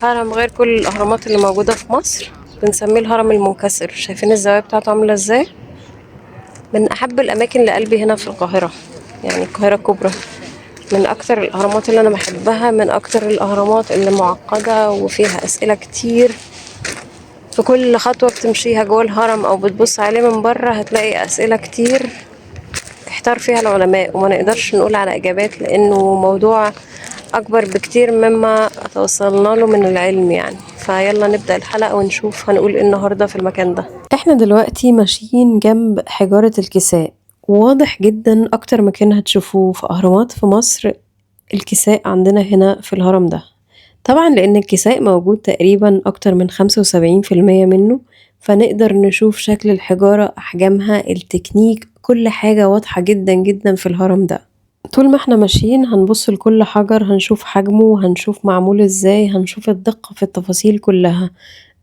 هرم غير كل الأهرامات اللي موجودة في مصر، بنسميه الهرم المنكسر. شايفين الزوايا بتاعته عاملة ازاي؟ من أحب الأماكن لقلبي هنا في القاهرة، يعني القاهرة الكبرى. من أكتر الأهرامات اللي أنا بحبها، من أكتر الأهرامات اللي معقدة وفيها أسئلة كتير. في كل خطوة بتمشيها جوه الهرم أو بتبص عليه من بره هتلاقي أسئلة كتير احتار فيها العلماء، وما نقدرش نقول على إجابات لأنه موضوع أكبر بكتير مما توصلنا له من العلم يعني. فيلا نبدأ الحلقة ونشوف هنقول ايه النهاردة في المكان ده. احنا دلوقتي ماشيين جنب حجارة الكساء، وواضح جدا أكتر مكان هتشوفوه في أهرامات في مصر الكساء عندنا هنا في الهرم ده. طبعا لأن الكساء موجود تقريبا أكتر من 75% منه، فنقدر نشوف شكل الحجارة، أحجامها، التكنيك، كل حاجة واضحة جدا جدا في الهرم ده. طول ما احنا ماشيين هنبص لكل حجر، هنشوف حجمه، هنشوف معمول ازاي، هنشوف الدقة في التفاصيل كلها.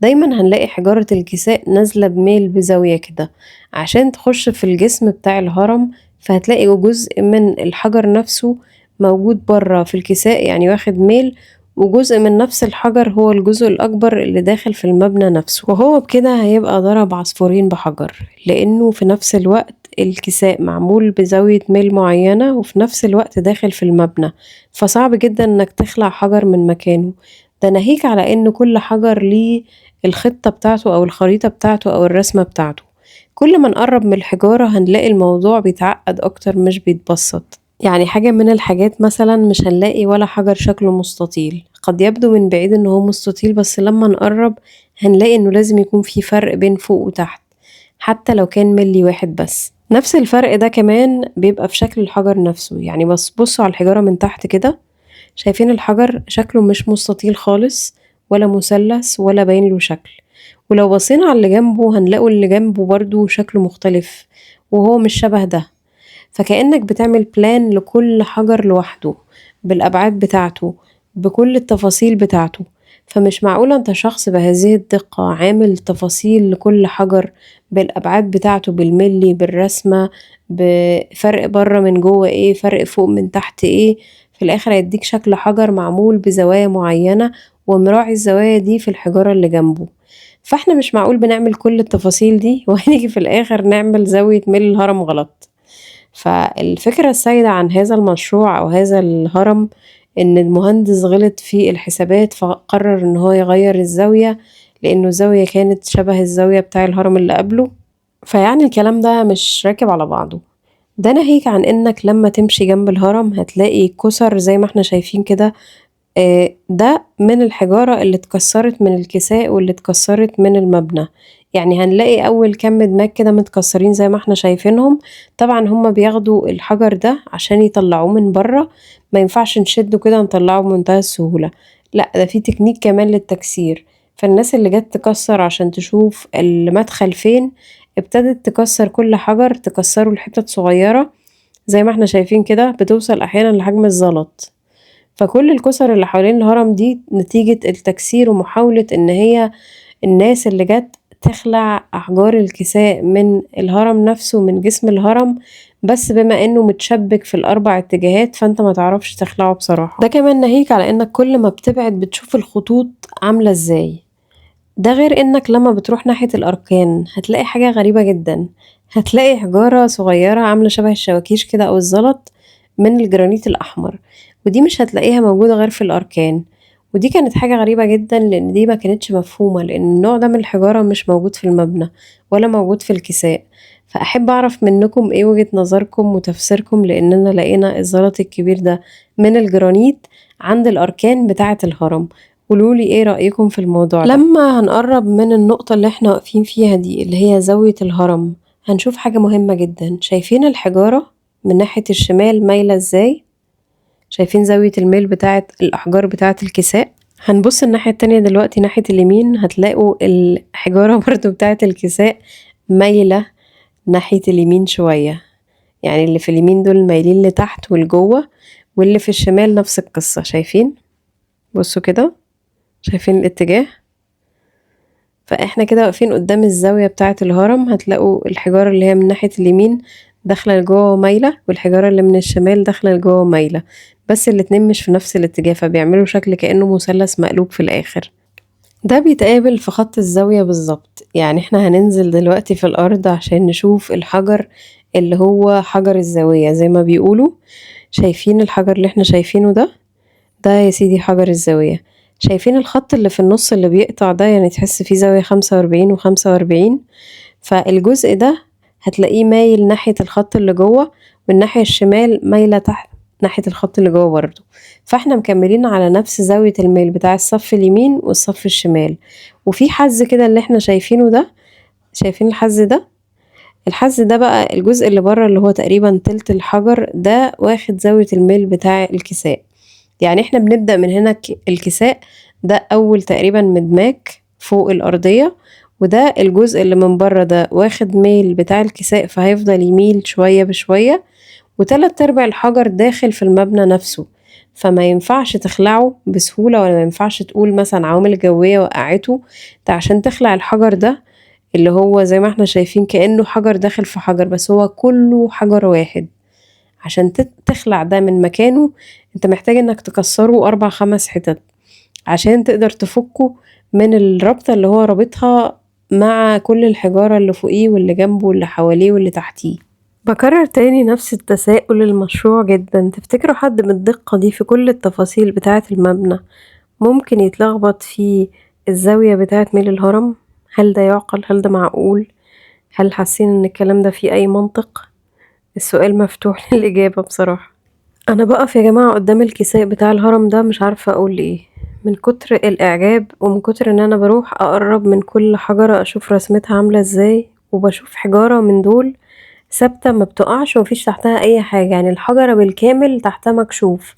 دايما هنلاقي حجارة الكساء نازلة بميل بزاوية كده عشان تخش في الجسم بتاع الهرم، فهتلاقي جزء من الحجر نفسه موجود برا في الكساء، يعني واخد ميل، وجزء من نفس الحجر هو الجزء الأكبر اللي داخل في المبنى نفسه. وهو بكده هيبقى ضرب عصفورين بحجر، لأنه في نفس الوقت الكساء معمول بزاوية ميل معينة وفي نفس الوقت داخل في المبنى، فصعب جدا انك تخلع حجر من مكانه. ده ناهيك على ان كل حجر ليه الخطة بتاعته او الخريطة بتاعته او الرسمة بتاعته. كل ما نقرب من الحجارة هنلاقي الموضوع بيتعقد اكتر مش بيتبسط. يعني حاجة من الحاجات مثلا مش هنلاقي ولا حجر شكله مستطيل، قد يبدو من بعيد انه هو مستطيل بس لما نقرب هنلاقي انه لازم يكون في فرق بين فوق وتحت، حتى لو كان ملي واحد بس. نفس الفرق ده كمان بيبقى في شكل الحجر نفسه، يعني بس بصوا على الحجارة من تحت كده، شايفين الحجر شكله مش مستطيل خالص ولا مثلث ولا باين له شكل. ولو بصينا على اللي جنبه هنلاقوا اللي جنبه برضو شكله مختلف وهو مش شبه ده. فكأنك بتعمل بلان لكل حجر لوحده، بالأبعاد بتاعته، بكل التفاصيل بتاعته. فمش معقولة انت شخص بهذه الدقة عامل تفاصيل لكل حجر بالأبعاد بتاعته، بالملي، بالرسمة، بفرق بره من جوه ايه، فرق فوق من تحت ايه، في الآخر هيديك شكل حجر معمول بزوايا معينة ومراعي الزوايا دي في الحجارة اللي جنبه. فاحنا مش معقول بنعمل كل التفاصيل دي وهنيجي في الآخر نعمل زاوية ميل الهرم غلط. فالفكرة السائدة عن هذا المشروع أو هذا الهرم إن المهندس غلط في الحسابات، فقرر إن هو يغير الزاوية لأنه الزاوية كانت شبه الزاوية بتاع الهرم اللي قبله. فيعني الكلام ده مش راكب على بعضه. ده ناهيك عن إنك لما تمشي جنب الهرم هتلاقي كسر زي ما احنا شايفين كده. ده من الحجارة اللي اتكسرت من الكساء واللي اتكسرت من المبنى. يعني هنلاقي أول كم دماغ كده متكسرين زي ما احنا شايفينهم. طبعا هما بياخدوا الحجر ده عشان يطلعوه من بره، ما ينفعش نشده كده نطلعه بمنتهى السهولة، لا ده في تكنيك كمان للتكسير. فالناس اللي جت تكسر عشان تشوف المدخل فين ابتدت تكسر كل حجر، تكسره لحتت صغيرة زي ما احنا شايفين كده، بتوصل أحيانا لحجم الزلط. فكل الكسر اللي حوالين الهرم دي نتيجة التكسير ومحاولة ان هي الناس اللي جت تخلع احجار الكساء من الهرم نفسه، من جسم الهرم، بس بما انه متشبك في الاربع اتجاهات فانت ما تعرفش تخلعه بصراحة. ده كمان ناهيك على انك كل ما بتبعد بتشوف الخطوط عاملة ازاي. ده غير انك لما بتروح ناحية الاركان هتلاقي حاجة غريبة جدا، هتلاقي حجارة صغيرة عاملة شبه الشواكيش كده او الزلط من الجرانيت الاحمر، ودي مش هتلاقيها موجودة غير في الاركان. ودي كانت حاجة غريبة جدا لان دي ما كانتش مفهومة، لان النوع ده من الحجارة مش موجود في المبنى ولا موجود في الكساء. فاحب اعرف منكم ايه وجهة نظركم وتفسيركم، لاننا لقينا الزلط الكبير ده من الجرانيت عند الاركان بتاعة الهرم. قولولي ايه رأيكم في الموضوع ده. لما هنقرب من النقطة اللي احنا واقفين فيها دي اللي هي زاوية الهرم هنشوف حاجة مهمة جدا. شايفين الحجارة من ناحية الشمال مايلة ازاي؟ شايفين زاوية الميل بتاعة الأحجار بتاعة الكساء؟ هنبص الناحية التانية دلوقتي ناحية اليمين هتلاقوا الحجارة برضو بتاعة الكساء مايلة ناحية اليمين شوية، يعني اللي في اليمين دول مايلين لتحت ولجوه، واللي في الشمال نفس القصة. شايفين؟ بصوا كده، شايفين الاتجاه؟ فاحنا كده واقفين قدام الزاوية بتاعة الهرم، هتلاقوا الحجارة اللي هي من ناحية اليمين داخلة لجوه ومايلة، والحجارة اللي من الشمال داخلة لجوه ومايلة. بس الاتنين مش في نفس الاتجاه، فبيعملوا شكل كأنه مثلث مقلوب في الآخر. ده بيتقابل في خط الزاوية بالظبط. يعني احنا هننزل دلوقتي في الأرض عشان نشوف الحجر اللي هو حجر الزاوية زي ما بيقولوا. شايفين الحجر اللي احنا شايفينه ده؟ ده يا سيدي حجر الزاوية. شايفين الخط اللي في النص اللي بيقطع ده؟ يعني تحس فيه زاوية 45 و45. فالجزء ده هتلاقيه مايل ناحية الخط اللي جوه، والناحية الشمال مايلة تحت ناحية الخط اللي جوه برضه. فاحنا مكملين على نفس زاوية الميل بتاع الصف اليمين والصف الشمال. وفي حز كده اللي احنا شايفينه ده، شايفين الحز ده؟ الحز ده بقى الجزء اللي بره اللي هو تقريبا تلت الحجر ده، واخد زاوية الميل بتاع الكساء. يعني احنا بنبدأ من هنا الكساء ده أول تقريبا مدماك فوق الأرضية، وده الجزء اللي من بره ده واخد ميل بتاع الكساء، فهيفضل يميل شوية بشوية. وتلات أرباع الحجر داخل في المبنى نفسه، فما ينفعش تخلعه بسهولة، ولا ما ينفعش تقول مثلا عوامل جوية وقعته. انت عشان تخلع الحجر ده اللي هو زي ما احنا شايفين كأنه حجر داخل في حجر، بس هو كله حجر واحد. عشان تخلع ده من مكانه انت محتاج انك تكسره 4 5 حتت عشان تقدر تفكه من الرابطة اللي هو رابطها مع كل الحجارة اللي فوقيه واللي جنبه واللي حواليه واللي تحتيه. بكرر تاني نفس التساؤل المشروع جدا، تفتكروا حد بالدقة دي في كل التفاصيل بتاعة المبنى ممكن يتلخبط في الزاوية بتاعة ميل الهرم؟ هل ده يعقل؟ هل ده معقول؟ هل حاسين ان الكلام ده فيه اي منطق؟ السؤال مفتوح للإجابة بصراحة. أنا بقف يا جماعة قدام الكساء بتاع الهرم ده مش عارفة أقول إيه، من كتر الإعجاب ومن كتر إن أنا بروح أقرب من كل حجرة أشوف رسمتها عاملة إزاي، وبشوف حجارة من دول ثابتة ما بتقعش ومفيش تحتها أي حاجة، يعني الحجرة بالكامل تحتها مكشوف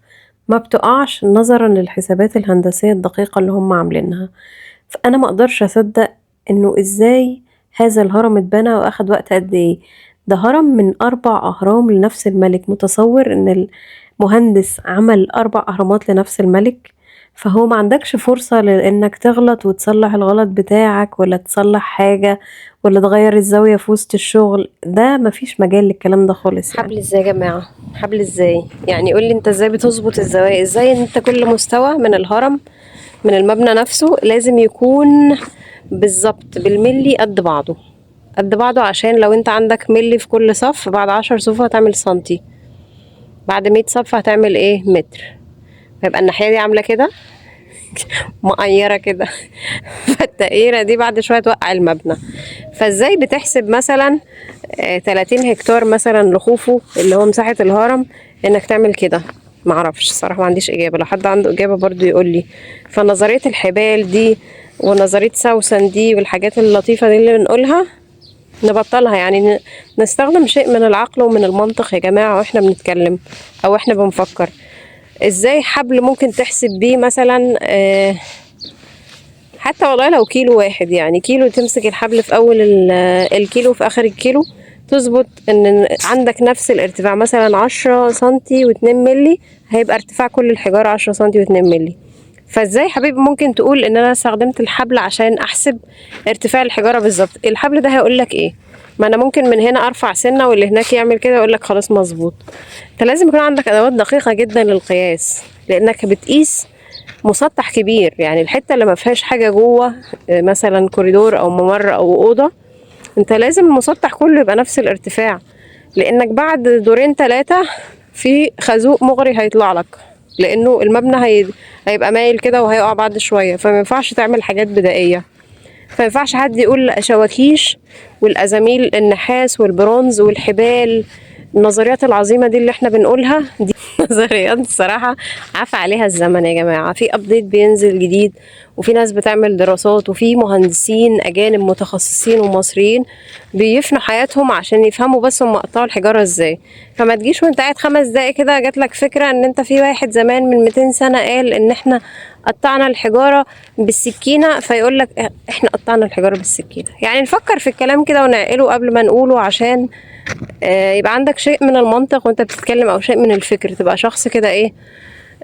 ما بتقعش نظرا للحسابات الهندسية الدقيقة اللي هم عاملينها. فأنا ما أقدرش أصدق إنه إزاي هذا الهرم اتبنى وأخد وقت قد إيه. ده هرم من 4 أهرام لنفس الملك، متصور إن المهندس عمل 4 أهرامات لنفس الملك؟ فهو ما عندكش فرصة لإنك تغلط وتصلح الغلط بتاعك، ولا تصلح حاجة، ولا تغير الزاوية في وسط الشغل. ده مفيش مجال للكلام ده خالص. يعني حبل ازاي يا جماعة؟ حبل ازاي؟ يعني قولي انت ازاي بتظبط الزوايا؟ ازاي انت كل مستوى من الهرم من المبنى نفسه لازم يكون بالظبط بالملي قد بعضه قد بعضه؟ عشان لو انت عندك ملي في كل صف، بعد 10 صفوف هتعمل سنتي، بعد 100 صف هتعمل ايه؟ متر. فيبقى الناحية دي عاملة كده مقيرة كده فالتقيرة دي بعد شوية توقع المبنى. فازاي بتحسب مثلا 30 هكتار مثلا لخوفه اللي هو مساحة الهرم انك تعمل كده؟ معرفش الصراحة، ما عنديش اجابة. لو حد عنده اجابة برضو يقولي. فنظرية الحبال دي ونظرية سوسن دي والحاجات اللطيفة دي اللي بنقولها نبطلها. يعني نستخدم شيء من العقل ومن المنطق يا جماعة واحنا بنتكلم او احنا بنفكر. ازاي حبل ممكن تحسب بيه مثلا حتى والله لو كيلو واحد، يعني كيلو تمسك الحبل في اول الكيلو في اخر الكيلو تظبط ان عندك نفس الارتفاع مثلا 10 سنتي و2 ملي، هيبقى ارتفاع كل الحجارة 10 سنتي و2 ملي. فازاي حبيبي ممكن تقول ان انا استخدمت الحبل عشان احسب ارتفاع الحجارة بالظبط؟ الحبل ده هيقولك ايه؟ ما انا ممكن من هنا ارفع سنة واللي هناك يعمل كده يقولك خلاص مظبوط. انت لازم يكون عندك ادوات دقيقة جدا للقياس، لانك بتقيس مسطح كبير. يعني الحتة اللي ما فيهاش حاجة جوه مثلا كوريدور او ممر او اوضة، انت لازم المسطح كله يبقى نفس الارتفاع، لانك بعد دورين 3 في خازوق مغري هيطلع لك، لانه المبنى هيبقى مايل كده وهيقع بعد شوية. فما ينفعش تعمل حاجات بدائية. فما ينفعش حد يقول شواكيش والازاميل النحاس والبرونز والحبال، النظريات العظيمة دي اللي احنا بنقولها دي نظريات الصراحة عفى عليها الزمن يا جماعة. في ابديت بينزل جديد، وفي ناس بتعمل دراسات، وفي مهندسين اجانب متخصصين ومصريين بيفنوا حياتهم عشان يفهموا بس هم قطعوا الحجارة ازاي. فما تجيش وانت قاعد 5 دقايق كده جاتلك فكرة ان انت في واحد زمان من 200 سنة قال ان احنا قطعنا الحجارة بالسكينة، فيقولك احنا قطعنا الحجارة بالسكينة. يعني نفكر في الكلام كده ونعقله قبل ما نقوله، عشان يبقى عندك شيء من المنطق وانت بتتكلم، او شيء من الفكر، تبقى شخص كده ايه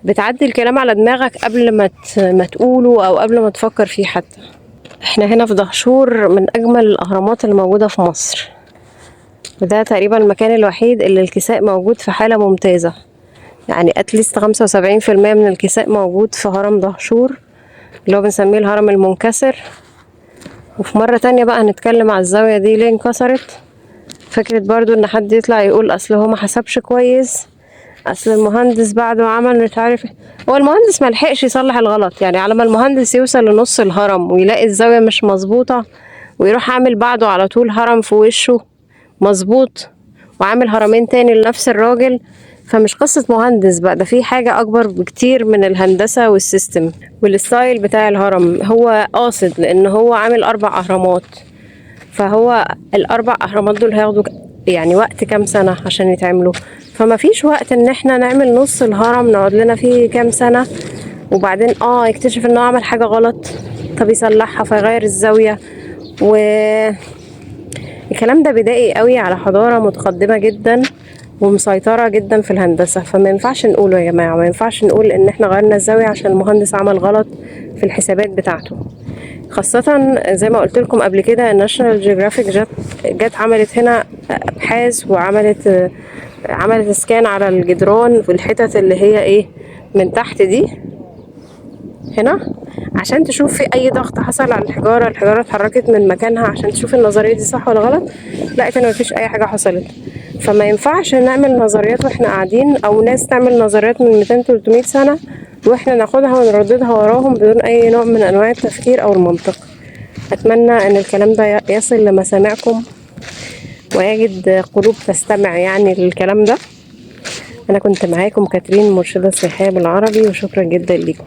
بتعدي الكلام على دماغك قبل ما تقوله او قبل ما تفكر فيه حتى. احنا هنا في دهشور، من اجمل الاهرامات اللي موجودة في مصر، وده تقريبا المكان الوحيد اللي الكساء موجود في حالة ممتازة. يعني اتليست 75% من الكساء موجود في هرم دهشور اللي هو بنسميه الهرم المنكسر. وفي مرة تانية بقى هنتكلم على الزاوية دي ليه انكسرت. فكرة برضو ان حد يطلع يقول اصل هو ما حسبش كويس، اصل المهندس بعده عمل مش عارف هو المهندس ما لحقش يصلح الغلط. يعني على ما المهندس يوصل لنص الهرم ويلاقي الزاوية مش مظبوطة ويروح عامل بعده على طول هرم في وشه مظبوط وعامل هرمين تاني لنفس الراجل، فمش قصة مهندس بقى، ده في حاجة أكبر بكتير من الهندسة والسيستم والستايل بتاع الهرم. هو قاصد لأن هو عامل 4 أهرامات، فهو ال4 أهرامات دول هياخدوا يعني وقت كام سنة عشان يتعملوا. فما فيش وقت ان احنا نعمل نص الهرم نقعد لنا فيه كام سنة وبعدين يكتشف انه عمل حاجة غلط طب يصلحها فيغير الزاوية. الكلام ده بدائي قوي على حضارة متقدمة جدا ومسيطرة جدا في الهندسة. فما ينفعش نقوله يا جماعة، ما ينفعش نقول ان احنا غيرنا الزاوية عشان المهندس عمل غلط في الحسابات بتاعته. خاصة زي ما قلت لكم قبل كده الناشونال جيوغرافيك جت عملت هنا ابحاث وعملت سكان على الجدران في الحتت اللي هي ايه من تحت دي هنا عشان تشوف في اي ضغط حصل على الحجارة اتحركت من مكانها عشان تشوف النظرية دي صح ولا غلط. لقيت ان مفيش اي حاجة حصلت. فما ينفعش نعمل نظريات واحنا قاعدين او ناس تعمل نظريات من 200 300 سنة واحنا ناخدها ونرددها وراهم بدون اي نوع من انواع التفكير او المنطق. اتمنى ان الكلام ده يصل لمسامعكم ويجد قلوب تستمع يعني للكلام ده. انا كنت معاكم كاترين مرشدة سياحية بالعربي وشكرا جدا لكم.